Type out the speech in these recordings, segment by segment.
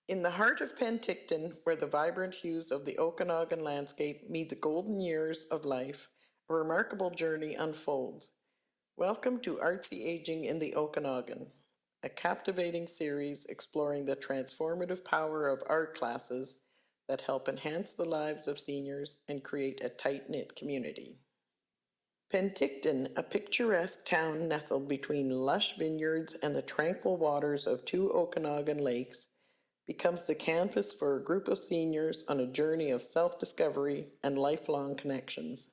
In the heart of Penticton, where the vibrant hues of the Okanagan landscape meet the golden years of life, a remarkable journey unfolds. Welcome to Artsy Aging in the Okanagan, a captivating series exploring the transformative power of art classes that help enhance the lives of seniors and create a tight-knit community. Penticton, a picturesque town nestled between lush vineyards and the tranquil waters of two Okanagan lakes, becomes the canvas for a group of seniors on a journey of self-discovery and lifelong connections.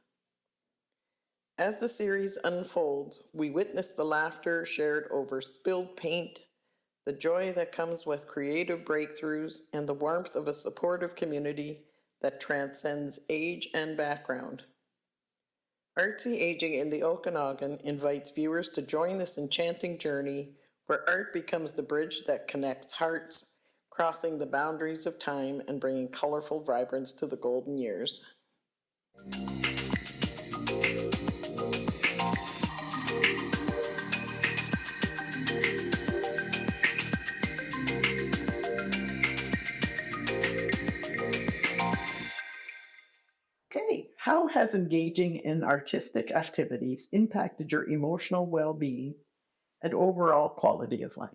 As the series unfolds, we witness the laughter shared over spilled paint, the joy that comes with creative breakthroughs, and the warmth of a supportive community that transcends age and background. Artsy Aging in the Okanagan invites viewers to join this enchanting journey where art becomes the bridge that connects hearts, crossing the boundaries of time and bringing colorful vibrance to the golden years. Okay, how has engaging in artistic activities impacted your emotional well-being and overall quality of life?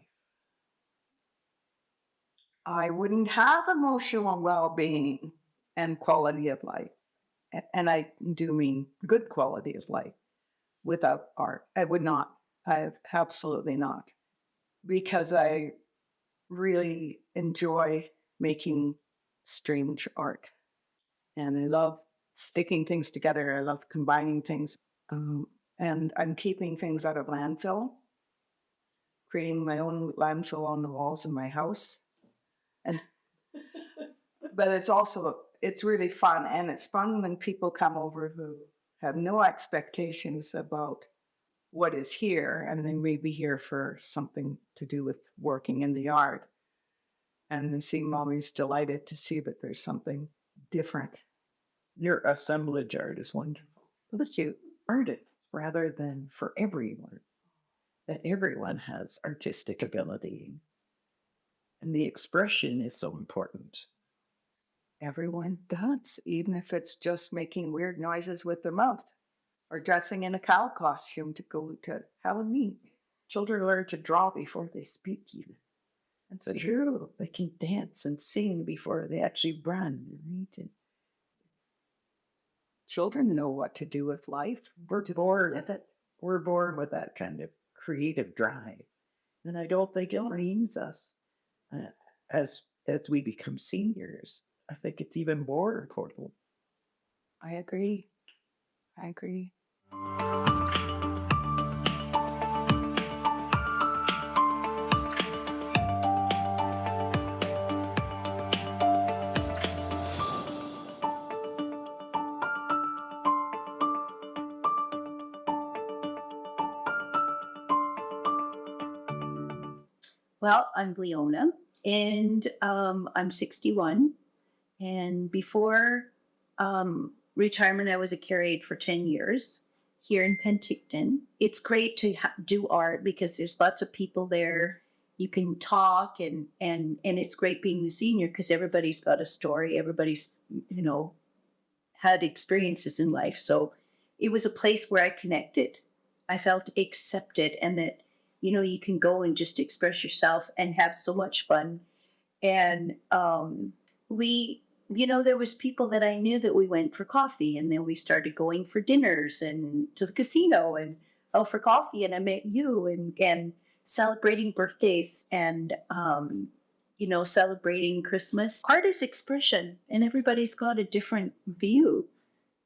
I wouldn't have emotional well-being and quality of life. And I do mean good quality of life without art. I would not. I absolutely not. Because I really enjoy making strange art. And I love sticking things together. I love combining things. And I'm keeping things out of landfill, creating my own landfill on the walls in my house. And but it's really fun. And it's fun when people come over who have no expectations about what is here, and they may be here for something to do with working in the art. And they seem always delighted to see that there's something different. Your assemblage art is wonderful. Look you. Artists rather than for everyone, that everyone has artistic ability. And the expression is so important. Everyone does, even if it's just making weird noises with their mouth or dressing in a cow costume to go to Halloween. Children learn to draw before they speak even. That's So true. They can dance and sing before they actually run, right? Children know what to do with life. We're born with it. We're born with that kind of creative drive. And I don't think it leaves us as we become seniors. I think it's even more important. I agree. Well, I'm Leona, and I'm 61. And before retirement, I was a carrier aide for 10 years here in Penticton. It's great to do art because there's lots of people there. You can talk, and it's great being the senior because everybody's got a story. Everybody's, had experiences in life. So it was a place where I connected. I felt accepted, and that you can go and just express yourself and have so much fun. And there was people that I knew that we went for coffee, and then we started going for dinners and to the casino and for coffee. And I met you, and celebrating birthdays and celebrating Christmas. Art is expression, and everybody's got a different view.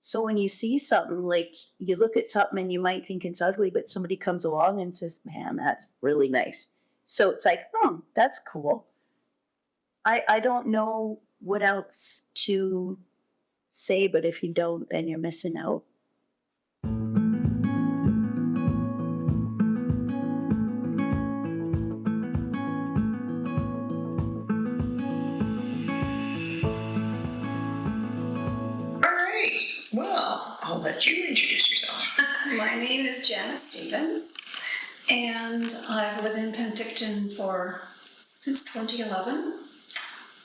So when you see something, like you look at something and you might think it's ugly, but somebody comes along and says, man, that's really nice. So it's like, that's cool. I don't know what else to say, but if you don't, then you're missing out. Well, I'll let you introduce yourself. My name is Janice Stevens, and I've lived in Penticton since 2011.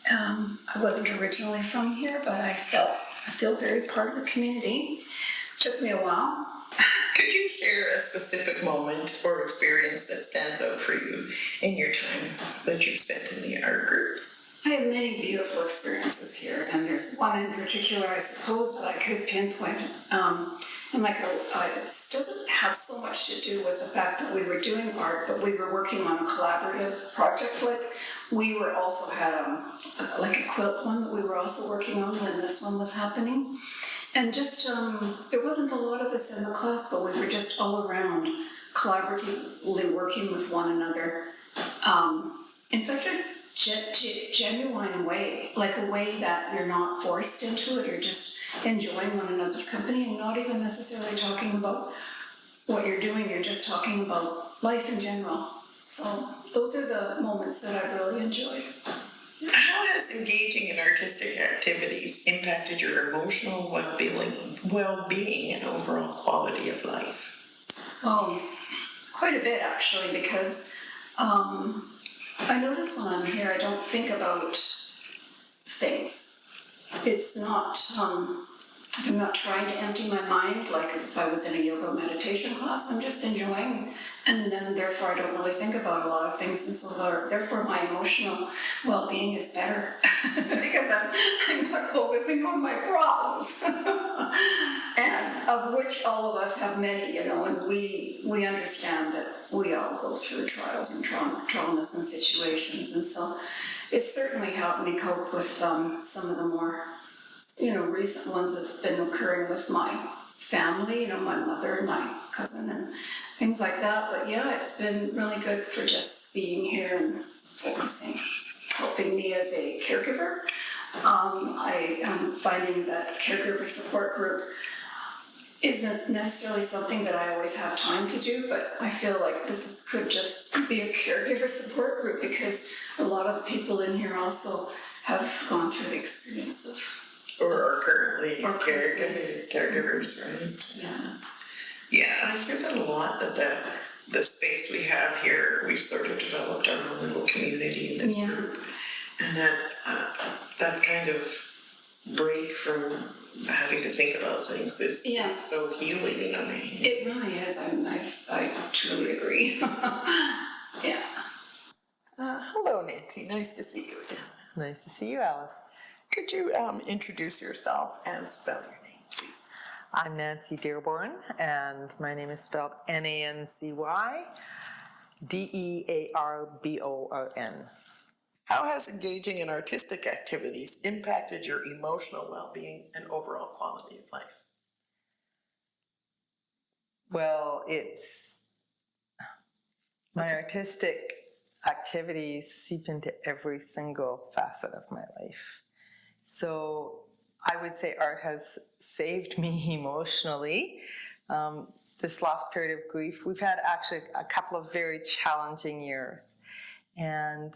I wasn't originally from here, but I feel very part of the community. Took me a while. Could you share a specific moment or experience that stands out for you in your time that you've spent in the art group? I have many beautiful experiences here, and there's one in particular, I suppose, that I could pinpoint. And it doesn't have so much to do with the fact that we were doing art, but we were working on a collaborative project. Like we were also had like a quilt one that we were also working on when this one was happening. And just, there wasn't a lot of us in the class, but we were just all around collaboratively working with one another in such a genuine way, like a way that you're not forced into it, you're just enjoying one another's company and not even necessarily talking about what you're doing, you're just talking about life in general. So those are the moments that I've really enjoyed. How has engaging in artistic activities impacted your emotional well-being and overall quality of life? Oh, quite a bit actually, because I notice when I'm here, I don't think about things. It's not, I'm not trying to empty my mind like as if I was in a yoga meditation class. I'm just enjoying, and then therefore I don't really think about a lot of things, and so therefore my emotional well-being is better because I'm not focusing on my problems, and of which all of us have many, and we understand that we all go through trials and traumas and situations, and so it's certainly helped me cope with some of the more recent ones that's been occurring with my family, my mother and my cousin and things like that. But yeah, it's been really good for just being here and focusing, helping me as a caregiver. I am finding that caregiver support group isn't necessarily something that I always have time to do, but I feel like could just be a caregiver support group because a lot of the people in here also have gone through the experience of Or are currently caregivers, right? Yeah. Yeah, I hear that a lot, that the space we have here, we've sort of developed our own little community in this group. And that kind of break from having to think about things is so healing in a way. It really is. I truly agree. Yeah. Hello, Nancy. Nice to see you again. Nice to see you, Alice. Could you introduce yourself and spell your name, please? I'm Nancy Dearborn, and my name is spelled Nancy Dearborn. How has engaging in artistic activities impacted your emotional well-being and overall quality of life? Well, my artistic activities seep into every single facet of my life. So I would say art has saved me emotionally. This last period of grief, we've had actually a couple of very challenging years. And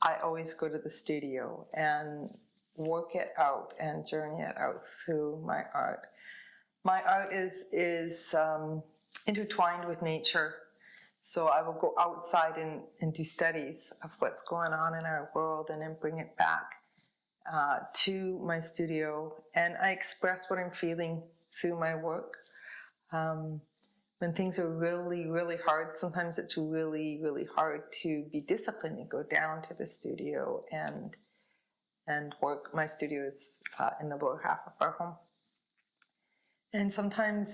I always go to the studio and work it out and journey it out through my art. My art is intertwined with nature. So I will go outside and do studies of what's going on in our world and then bring it back to my studio, and I express what I'm feeling through my work. When things are really, really hard, sometimes it's really, really hard to be disciplined and go down to the studio and work. My studio is in the lower half of our home. And sometimes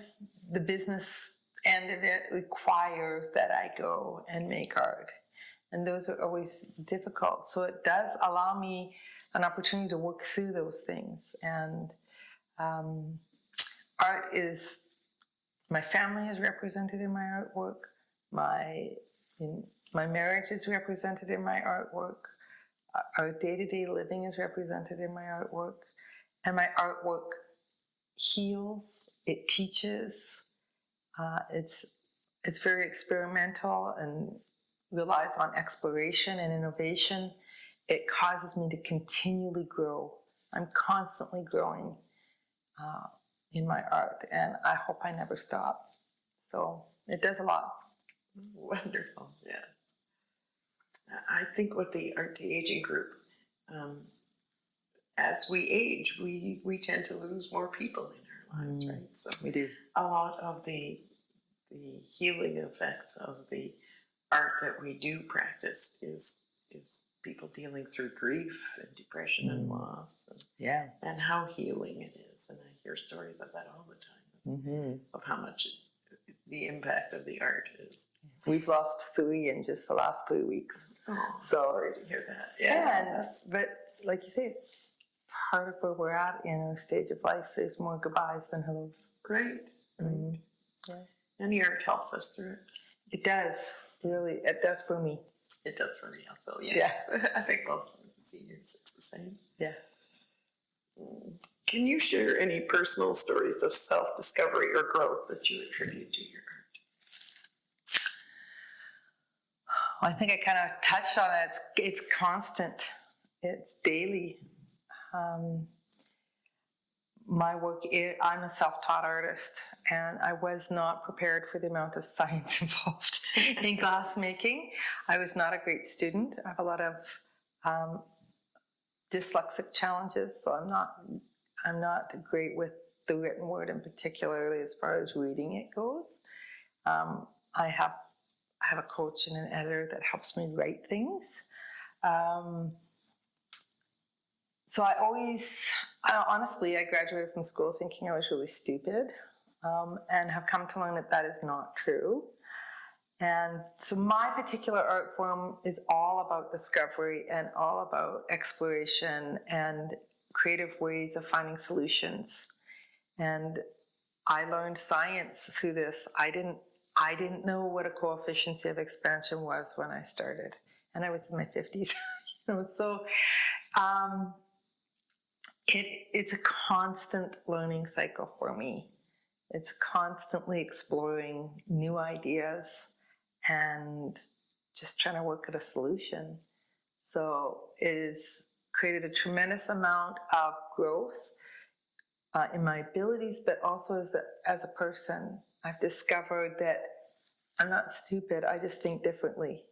the business end of it requires that I go and make art. And those are always difficult. So it does allow me an opportunity to work through those things. And art is, my family is represented in my artwork. My marriage is represented in my artwork. Our day-to-day living is represented in my artwork. And my artwork heals, it teaches. It's very experimental and relies on exploration and innovation. It causes me to continually grow. I'm constantly growing in my art, and I hope I never stop. So it does a lot. Wonderful, yes. I think with the Artsy Aging Group, as we age, we tend to lose more people in our lives, right? So We do. a lot of the healing effects of the art that we do practice is people dealing through grief and depression and loss, Yeah. and how healing it is. And I hear stories of that all the time, of how much the impact of the art is. We've lost 3 in just the last 3 weeks. Oh, So- sorry to hear that. But like you say, it's part of where we're at in our stage of life. There's more goodbyes than hellos. Right. Yeah. And the art helps us through it. It does. Really, it does for me. It does for me also, Yeah. I think most of the seniors, it's the same. Yeah. Can you share any personal stories of self-discovery or growth that you attribute to your art? I think I kind of touched on it. It's constant. It's daily. My work, I'm a self-taught artist, and I was not prepared for the amount of science involved in glass making. I was not a great student. I have a lot of dyslexic challenges, so I'm not great with the written word, and particularly as far as reading it goes. I have a coach and an editor that helps me write things. So honestly, I graduated from school thinking I was really stupid, and have come to learn that that is not true. And so my particular art form is all about discovery and all about exploration and creative ways of finding solutions. And I learned science through this. I didn't know what a coefficient of expansion was when I started, and I was in my 50s. So it's a constant learning cycle for me. It's constantly exploring new ideas and just trying to work at a solution. So it has created a tremendous amount of growth in my abilities, but also as a person. I've discovered that I'm not stupid. I just think differently.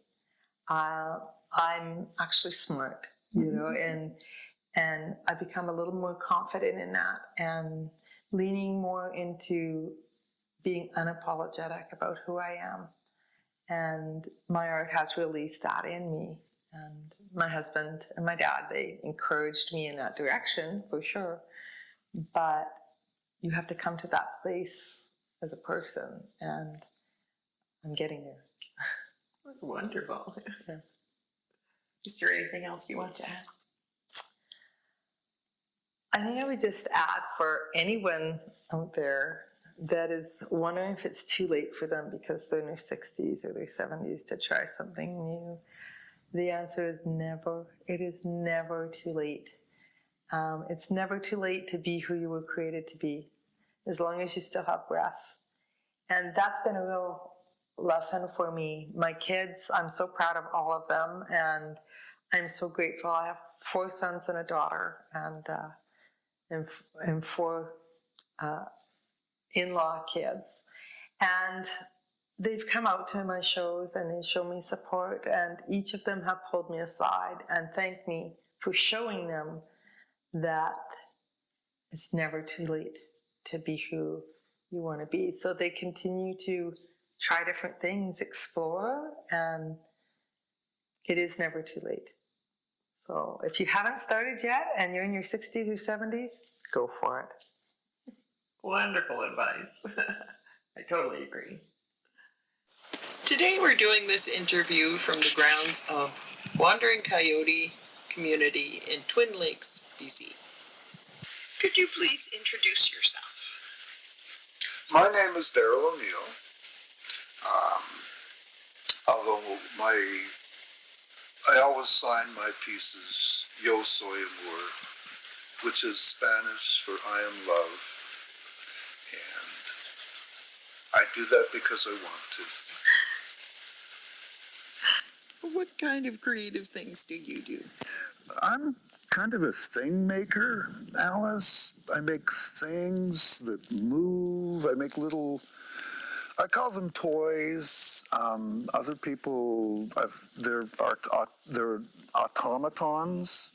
I'm actually smart, and I become a little more confident in that and leaning more into being unapologetic about who I am. And my art has released that in me. And my husband and my dad, they encouraged me in that direction for sure. But you have to come to that place as a person, and I'm getting there. That's wonderful. Yeah. Is there anything else you want to add? I think I would just add, for anyone out there that is wondering if it's too late for them because they're in their 60s or their 70s to try something new, the answer is never. It is never too late. It's never too late to be who you were created to be, as long as you still have breath. And that's been a real lesson for me. My kids, I'm so proud of all of them, and I'm so grateful. I have 4 sons and a daughter, and 4 in-law kids. And they've come out to my shows and they show me support, and each of them have pulled me aside and thanked me for showing them that it's never too late to be who you want to be. So they continue to try different things, explore, and it is never too late. So if you haven't started yet and you're in your 60s or 70s, go for it. Wonderful advice. I totally agree. Today we're doing this interview from the grounds of Wandering Coyote Community in Twin Lakes, BC. Could you please introduce yourself? My name is Daryl O'Neill. Although I always sign my pieces Yo Soy Amor, which is Spanish for I am love, and I do that because I want to. What kind of creative things do you do? I'm kind of a thing maker, Alice. I make things that move. I make I call them toys. Other people, they're automatons.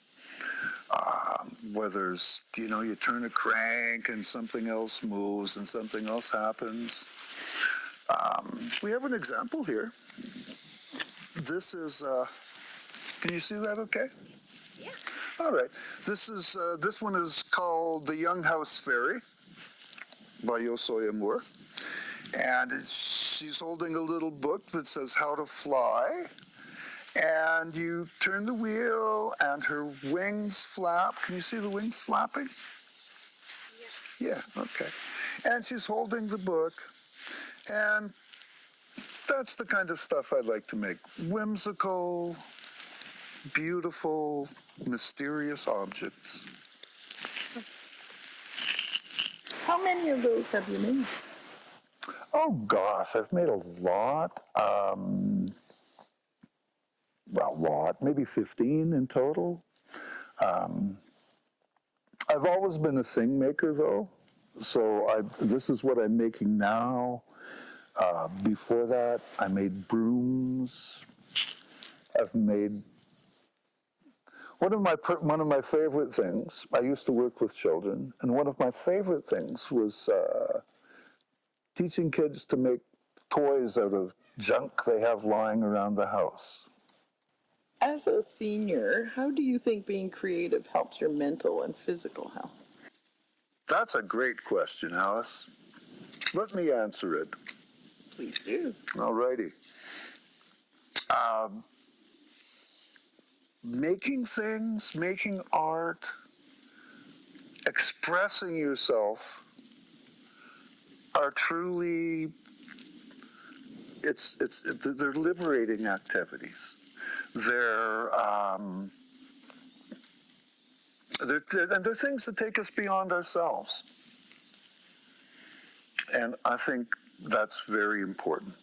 where there's, you turn a crank and something else moves and something else happens. We have an example here. This is, can you see that okay? Yeah. All right. This one is called The Young House Fairy by Yosoya Moore. And she's holding a little book that says How to Fly. And you turn the wheel and her wings flap. Can you see the wings flapping? Yeah, okay. And she's holding the book. And that's the kind of stuff I like to make. Whimsical, beautiful, mysterious objects. How many of those have you made? Oh gosh, I've made a lot. Maybe 15 in total. I've always been a thing maker though. So this is what I'm making now. Before that, I made brooms. I've made one of my favorite things. I used to work with children, and one of my favorite things was teaching kids to make toys out of junk they have lying around the house. As a senior, how do you think being creative helps your mental and physical health? That's a great question, Alice. Let me answer it. Please do. All righty. Making things, making art, expressing yourself are truly, they're liberating activities. They're things that take us beyond ourselves. And I think that's very important.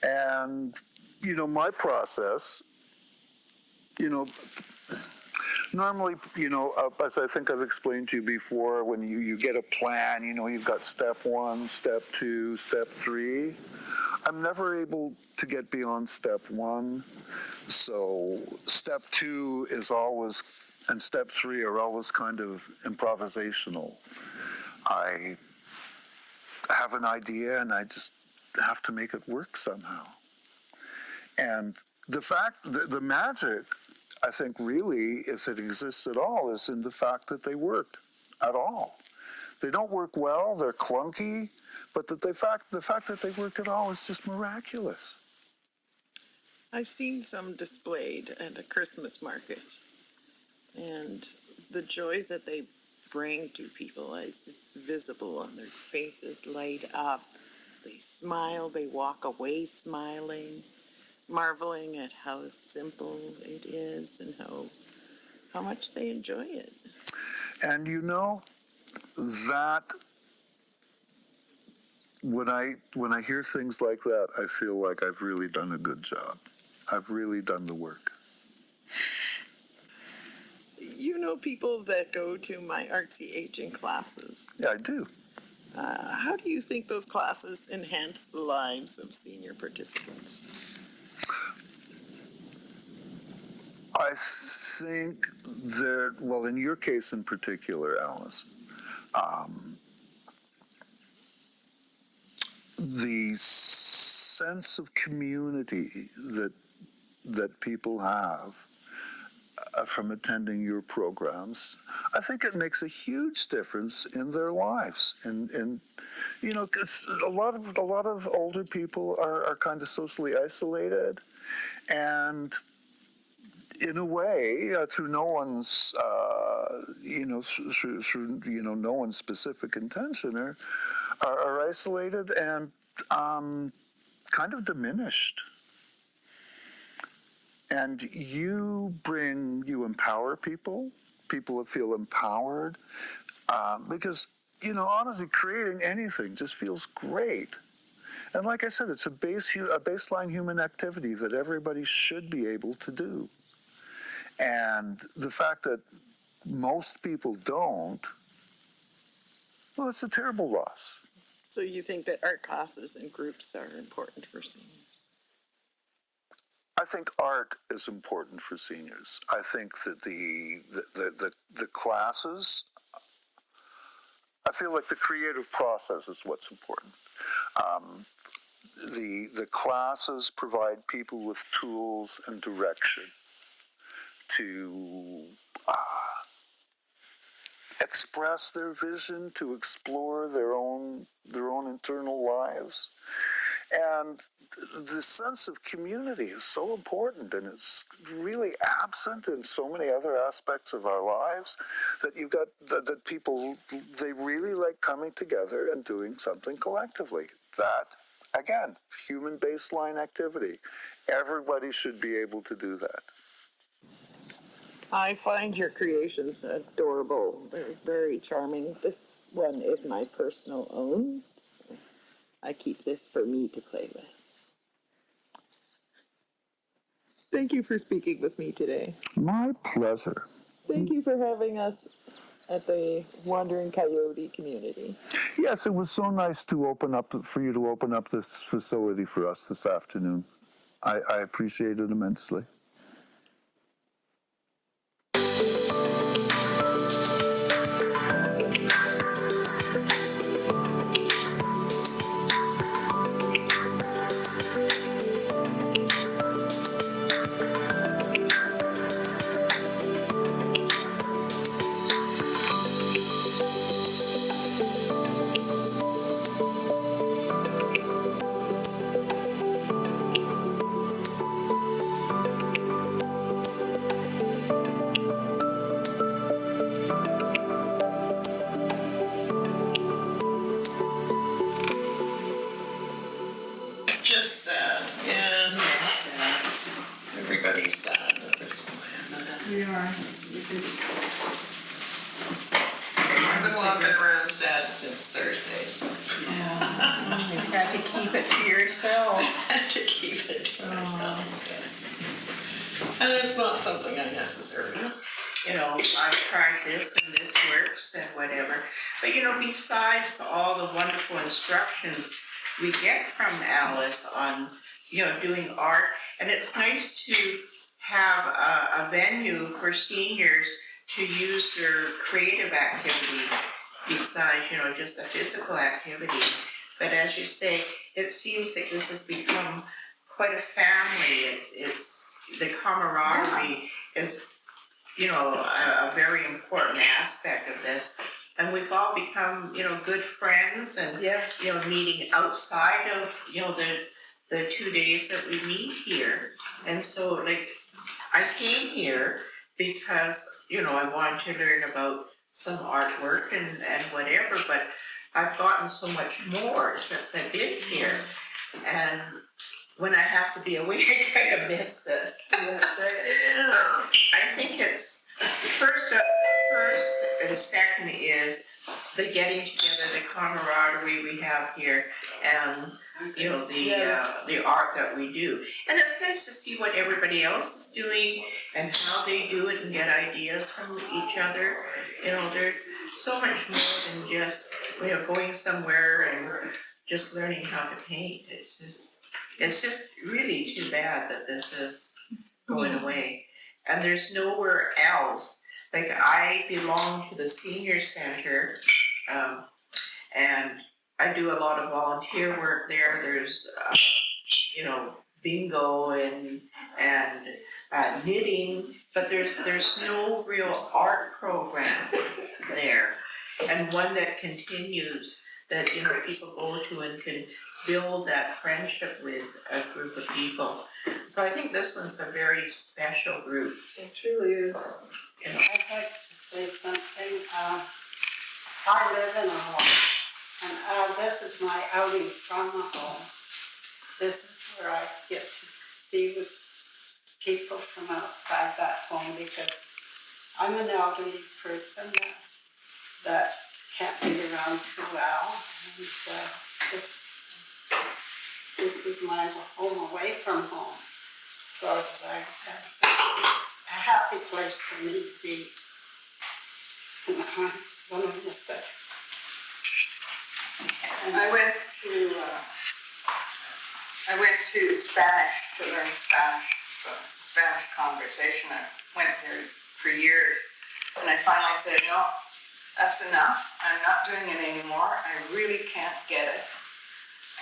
And, my process, normally, as I think I've explained to you before, when you get a plan, you've got step 1, step 2, step 3. I'm never able to get beyond step 1. So step 2 is always, and step 3 are always kind of improvisational. I have an idea and I just have to make it work somehow. And the magic, I think really, if it exists at all, is in the fact that they work at all. They don't work well, they're clunky, but the fact that they work at all is just miraculous. I've seen some displayed at a Christmas market, and the joy that they bring to people, it's visible on their faces, light up. They smile, they walk away smiling, marveling at how simple it is and how much they enjoy it. And that when I hear things like that, I feel like I've really done a good job. I've really done the work. You know people that go to my Artsy aging classes. Yeah, I do. How do you think those classes enhance the lives of senior participants? I think that, well, in your case in particular, Alice, the sense of community that people have from attending your programs, I think it makes a huge difference in their lives. And 'cause a lot of older people are kind of socially isolated, and in a way, through no one's, through no one's specific intention, are isolated and kind of diminished. And you empower people that feel empowered, because, honestly, creating anything just feels great. And like I said, it's a baseline human activity that everybody should be able to do. And the fact that most people don't, well, it's a terrible loss. So you think that art classes and groups are important for seniors? I think art is important for seniors. I think that the classes, I feel like the creative process is what's important. The classes provide people with tools and direction to express their vision, to explore their own internal lives. And the sense of community is so important, and it's really absent in so many other aspects of our lives, that you've got that people, they really like coming together and doing something collectively. That, again, human baseline activity. Everybody should be able to do that. I find your creations adorable. They're very charming. This one is my personal own. So I keep this for me to play with. Thank you for speaking with me today. My pleasure. Thank you for having us at the Wandering Coyote community. Yes, it was so nice to for you to open up this facility for us this afternoon. I appreciate it immensely. Just sad. Yeah, sad. Everybody's sad at this point. We are. I've been walking around sad since Thursday, so Yeah. You got to keep it to yourself. I have to keep it to myself. And it's not something I necessarily. You know, I've tried this and this works and whatever. But you know, besides all the wonderful instructions we get from Alice on, you know, doing art, and it's nice to have a venue for seniors to use their creative activity besides, you know, just the physical activity. But as you say, it seems like this has become quite a family. It's the camaraderie is, you know, a very important aspect of this. And we've all become, you know, good friends, and, Yes. you know, meeting outside of, you know, the 2 days that we meet here. And so, like, I came here because, you know, I wanted to learn about some artwork and whatever, but I've gotten so much more since I've been here. And when I have to be away, I kind of miss it. That's it. I think it's first and second is the getting together, the camaraderie we have here, and you know the art that we do. And it's nice to see what everybody else is doing and how they do it and get ideas from each other. You know, there's so much more than just, you know, going somewhere and just learning how to paint. It's just really too bad that this is going away. And there's nowhere else. Like, I belong to the senior center, and I do a lot of volunteer work there. There's, you know, bingo and knitting, but there's no real art program there, and one that continues, that, you know, people go to and can build that friendship with a group of people. So I think this one's a very special group. It truly is. You know. I'd like to say something. I live in a home, and this is my outing from the home. This is where I get to be with people from outside that home, because I'm an elderly person that can't be around too well. And this is my home away from home. So it's like a happy place for me to be. And I want to miss it. And I went to Spanish to learn Spanish, Spanish conversation. I went there for years, and I finally said, no, that's enough. I'm not doing it anymore. I really can't get it.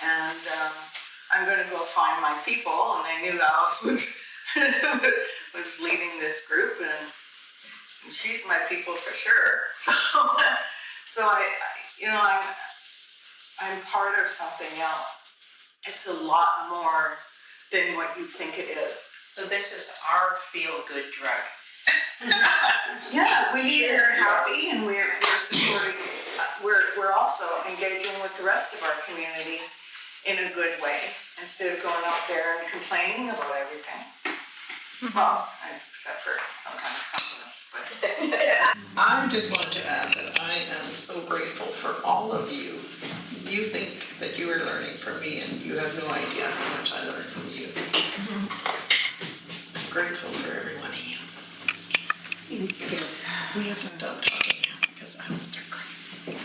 And I'm going to go find my people. And I knew Alice was leading this group, and she's my people for sure. So I'm part of something else. It's a lot more than what you think it is. So this is our feel-good drug. Yeah, we are happy, and we're supporting. We're also engaging with the rest of our community in a good way, instead of going out there and complaining about everything. Well, except for sometimes some of us. But I just wanted to add that I am so grateful for all of you. You think that you are learning from me, and you have no idea how much I learn from you. I'm grateful for every one of you. We have to stop talking now because I will start crying.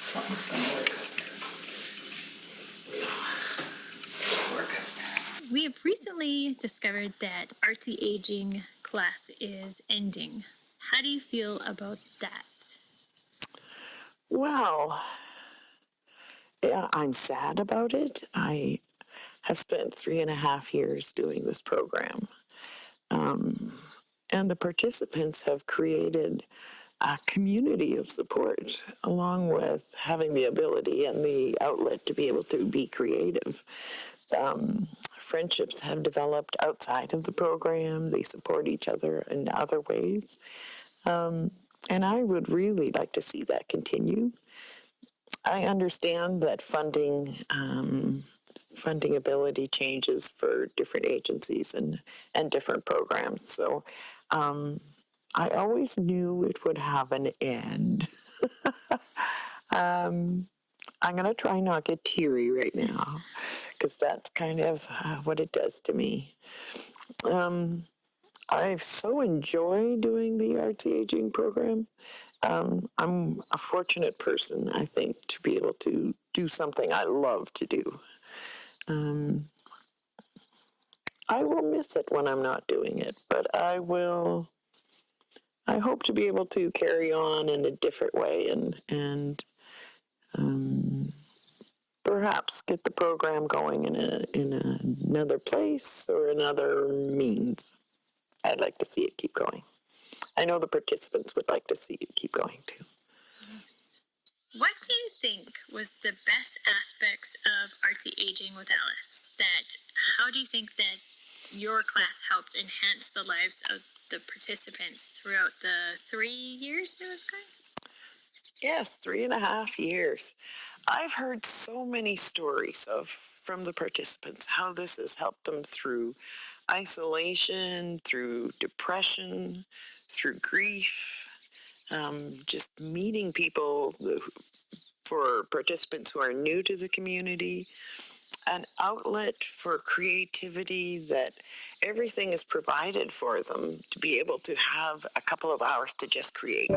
Something's gonna work out there. Work out there. We have recently discovered that Artsy Aging class is ending. How do you feel about that? Well, yeah, I'm sad about it. I have spent 3.5 years doing this program. And the participants have created a community of support, along with having the ability and the outlet to be able to be creative. Friendships have developed outside of the program. They support each other in other ways. And I would really like to see that continue. I understand that funding ability changes for different agencies and different programs. So I always knew it would have an end. I'm going to try not get teary right now, because that's kind of what it does to me. I've so enjoyed doing the Artsy Aging program. I'm a fortunate person, I think, to be able to do something I love to do. I will miss it when I'm not doing it, but I hope to be able to carry on in a different way and perhaps get the program going in another place or another means. I'd like to see it keep going. I know the participants would like to see it keep going too. What do you think was the best aspects of Artsy Aging with Alice? How do you think that your class helped enhance the lives of the participants throughout the 3 years it was going? Yes, 3.5 years. I've heard so many stories from the participants, how this has helped them through isolation, through depression, through grief, just meeting people for participants who are new to the community, an outlet for creativity, that everything is provided for them to be able to have a couple of hours to just create.